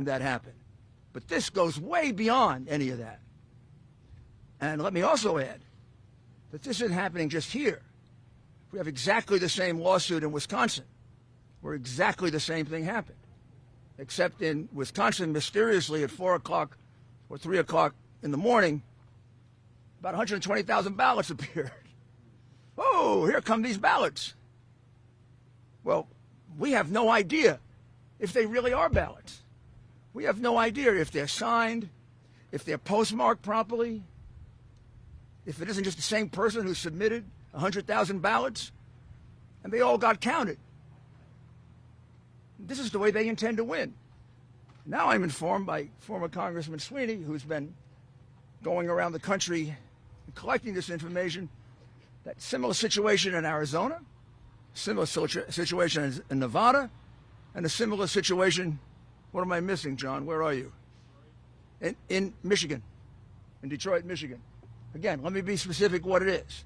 that happen. But this goes way beyond any of that. And let me also add that this isn't happening just here. We have exactly the same lawsuit in Wisconsin, where exactly the same thing happened. Except in Wisconsin, mysteriously at 4 o'clock or 3 o'clock in the morning, about 120,000 ballots appeared. Oh, here come these ballots. Well, we have no idea if they really are ballots. We have no idea if they're signed, if they're postmarked properly, if it isn't just the same person who submitted 100,000 ballots, and they all got counted. This is the way they intend to win. Now I'm informed by former Congressman Sweeney, who's been going around the country and collecting this information, that similar situation in Arizona, similar situation in Nevada, and a similar situation, what am I missing, John? Where are you? In Michigan, in Detroit, Michigan. Again, let me be specific what it is.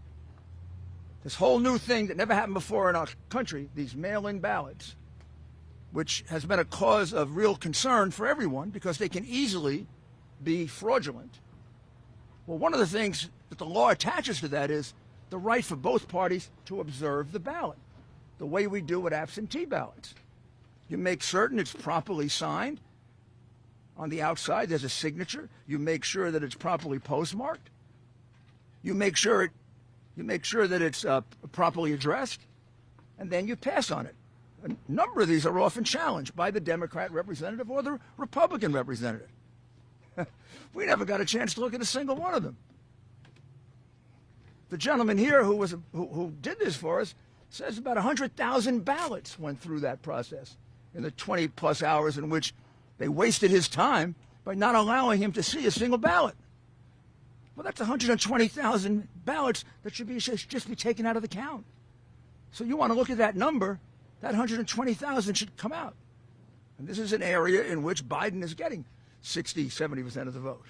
This whole new thing that never happened before in our country, these mail-in ballots, which has been a cause of real concern for everyone because they can easily be fraudulent. Well, one of the things that the law attaches to that is the right for both parties to observe the ballot, the way we do with absentee ballots. You make certain it's properly signed. On the outside, there's a signature. You make sure that it's properly postmarked. You make sure that it's properly addressed, and then you pass on it. A number of these are often challenged by the Democrat representative or the Republican representative. We never got a chance to look at a single one of them. The gentleman here who did this for us says about 100,000 ballots went through that process in the 20-plus hours in which they wasted his time by not allowing him to see a single ballot. Well, that's 120,000 ballots that should just be taken out of the count. So you want to look at that number, that 120,000 should come out. And this is an area in which Biden is getting 60, 70% of the vote.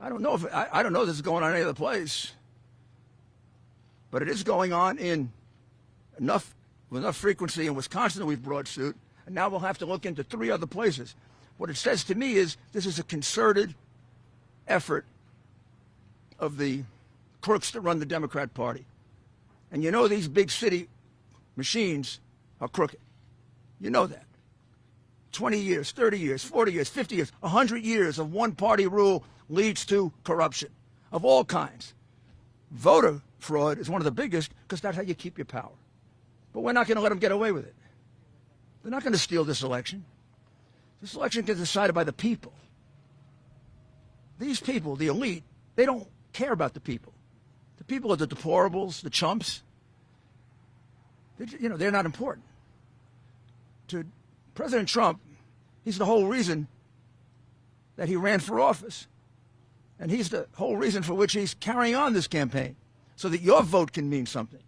I don't know if this is going on any other place, but it is going on in with enough frequency in Wisconsin that we've brought suit, and now we'll have to look into 3 other places. What it says to me is this is a concerted effort of the crooks that run the Democrat Party. And you know these big city machines are crooked. You know that. 20 years, 30 years, 40 years, 50 years, 100 years of one-party rule leads to corruption of all kinds. Voter fraud is one of the biggest because that's how you keep your power. But we're not going to let them get away with it. They're not going to steal this election. This election gets decided by the people. These people, the elite, they don't care about the people. The people are the deplorables, the chumps. They're not important. To President Trump, he's the whole reason that he ran for office. And he's the whole reason for which he's carrying on this campaign, so that your vote can mean something,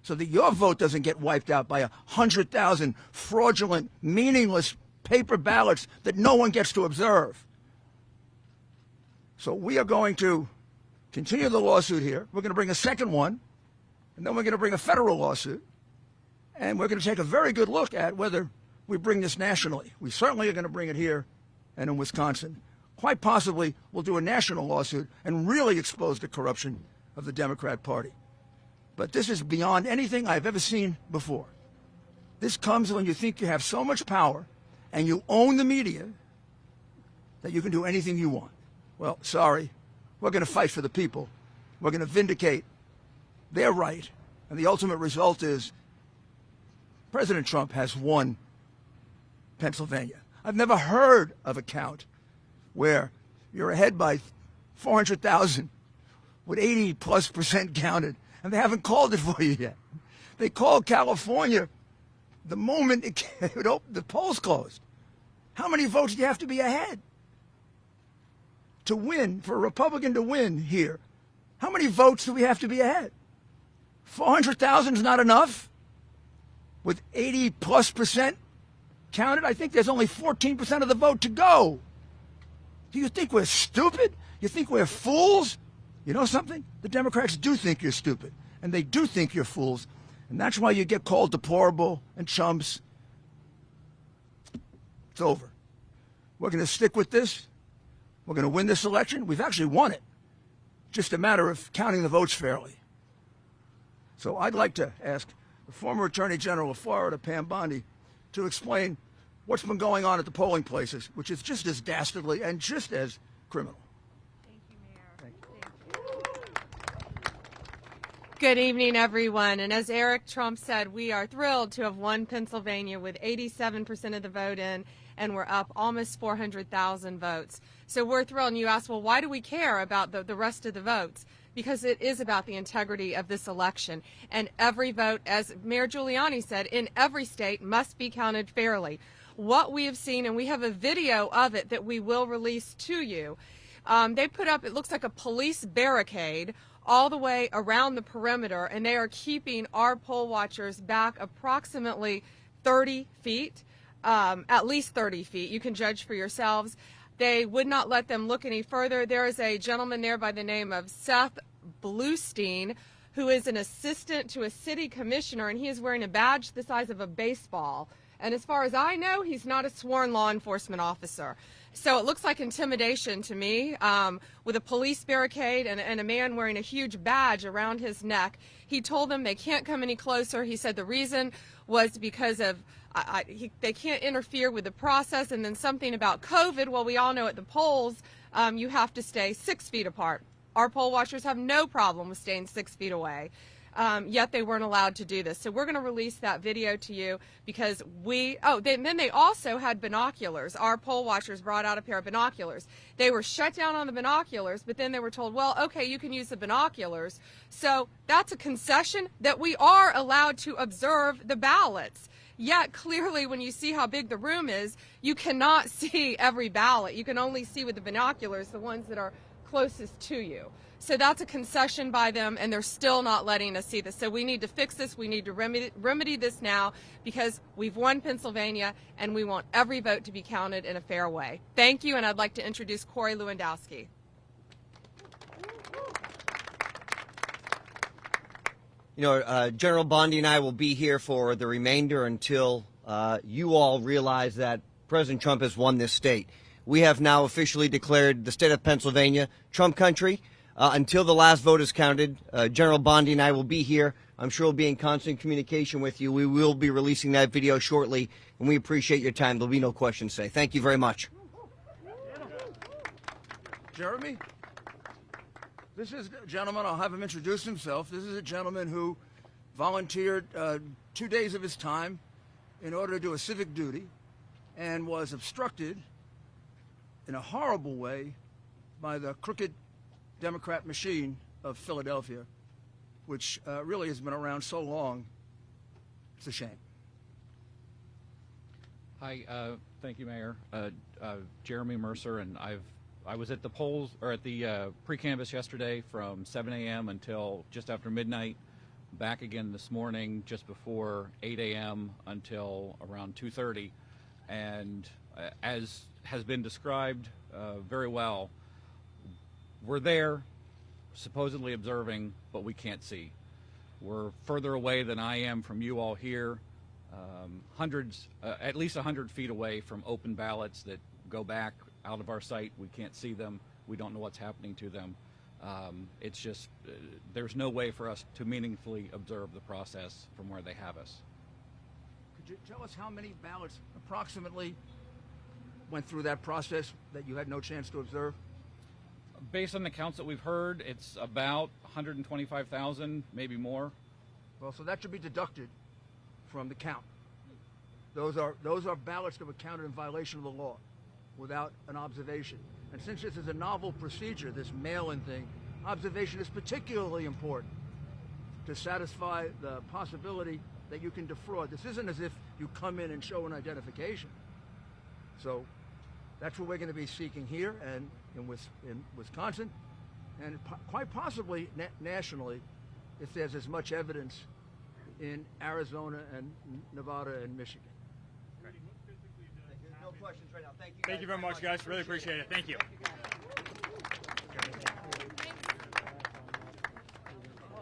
so that your vote doesn't get wiped out by 100,000 fraudulent, meaningless paper ballots that no one gets to observe. So we are going to continue the lawsuit here. We're going to bring a second one, and then we're going to bring a federal lawsuit. And we're going to take a very good look at whether we bring this nationally. We certainly are going to bring it here and in Wisconsin. Quite possibly we'll do a national lawsuit and really expose the corruption of the Democrat Party. But this is beyond anything I've ever seen before. This comes when you think you have so much power and you own the media that you can do anything you want. Well, sorry. We're going to fight for the people. We're going to vindicate their right. And the ultimate result is President Trump has won Pennsylvania. I've never heard of a count where you're ahead by 400,000 with 80+% counted, and they haven't called it for you yet. They called California the moment the polls closed. How many votes do you have to be ahead to win, for a Republican to win here? How many votes do we have to be ahead? 400,000 is not enough? With 80+% counted, I think there's only 14% of the vote to go. Do you think we're stupid? You think we're fools? You know something? The Democrats do think you're stupid, and they do think you're fools, and that's why you get called deplorable and chumps. It's over. We're going to stick with this. We're going to win this election. We've actually won it. Just a matter of counting the votes fairly. So I'd like to ask the former Attorney General of Florida, Pam Bondi, to explain what's been going on at the polling places, which is just as dastardly and just as criminal. Thank you, Mayor. Good evening, everyone. And as Eric Trump said, we are thrilled to have won Pennsylvania with 87% of the vote in, and we're up almost 400,000 votes. So we're thrilled. And you ask, well, why do we care about the rest of the votes? Because it is about the integrity of this election. And every vote, as Mayor Giuliani said, in every state must be counted fairly. What we have seen, and we have a video of it that we will release to you, they put up, it looks like a police barricade all the way around the perimeter, and they are keeping our poll watchers back approximately 30 feet, at least 30 feet. You can judge for yourselves. They would not let them look any further. There is a gentleman there by the name of Seth Bluestein, who is an assistant to a city commissioner, and he is wearing a badge the size of a baseball. And as far as I know, he's not a sworn law enforcement officer. So it looks like intimidation to me, with a police barricade and a man wearing a huge badge around his neck. He told them they can't come any closer. He said the reason was because of they can't interfere with the process, and then something about COVID. Well, we all know at the polls you have to stay 6 feet apart. Our poll watchers have no problem with staying 6 feet away. Yet they weren't allowed to do this. So we're going to release that video to you because then they also had binoculars. Our poll watchers brought out a pair of binoculars. They were shut down on the binoculars, but then they were told, well, okay, you can use the binoculars. So that's a concession that we are allowed to observe the ballots. Yet clearly when you see how big the room is, you cannot see every ballot. You can only see with the binoculars the ones that are closest to you. So that's a concession by them, and they're still not letting us see this. So we need to fix this. We need to remedy this now because we've won Pennsylvania, and we want every vote to be counted in a fair way. Thank you, and I'd like to introduce Corey Lewandowski. You know, General Bondi and I will be here for the remainder until you all realize that President Trump has won this state. We have now officially declared the state of Pennsylvania Trump country. Until the last vote is counted, General Bondi and I will be here. I'm sure we'll be in constant communication with you. We will be releasing that video shortly, and we appreciate your time. There'll be no questions today. Thank you very much. Jeremy, this is a gentleman, I'll have him introduce himself. This is a gentleman who volunteered 2 days of his time in order to do a civic duty and was obstructed in a horrible way by the crooked Democrat machine of Philadelphia, which really has been around so long. It's a shame. Hi, thank you, Mayor. Jeremy Mercer, and I was at the polls or at the pre-canvass yesterday from 7 a.m. until just after midnight. Back again this morning just before 8 a.m. until around 2:30, and as has been described very well, we're there, supposedly observing, but we can't see. We're further away than I am from you all here, at least 100 feet away from open ballots that go back out of our sight. We can't see them. We don't know what's happening to them. It's just, there's no way for us to meaningfully observe the process from where they have us. Could you tell us how many ballots approximately went through that process that you had no chance to observe? Based on the counts that we've heard, it's about 125,000, maybe more. Well, so that should be deducted from the count. Those are ballots that were counted in violation of the law without an observation. And since this is a novel procedure, this mail-in thing, observation is particularly important to satisfy the possibility that you can defraud. This isn't as if you come in and show an identification. So that's what we're going to be seeking here and in Wisconsin, and quite possibly nationally, if there's as much evidence in Arizona and Nevada and Michigan. No questions right now. Thank you. Thank you very much, guys. Really appreciate it. Thank you.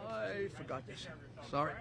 I forgot this. Sorry.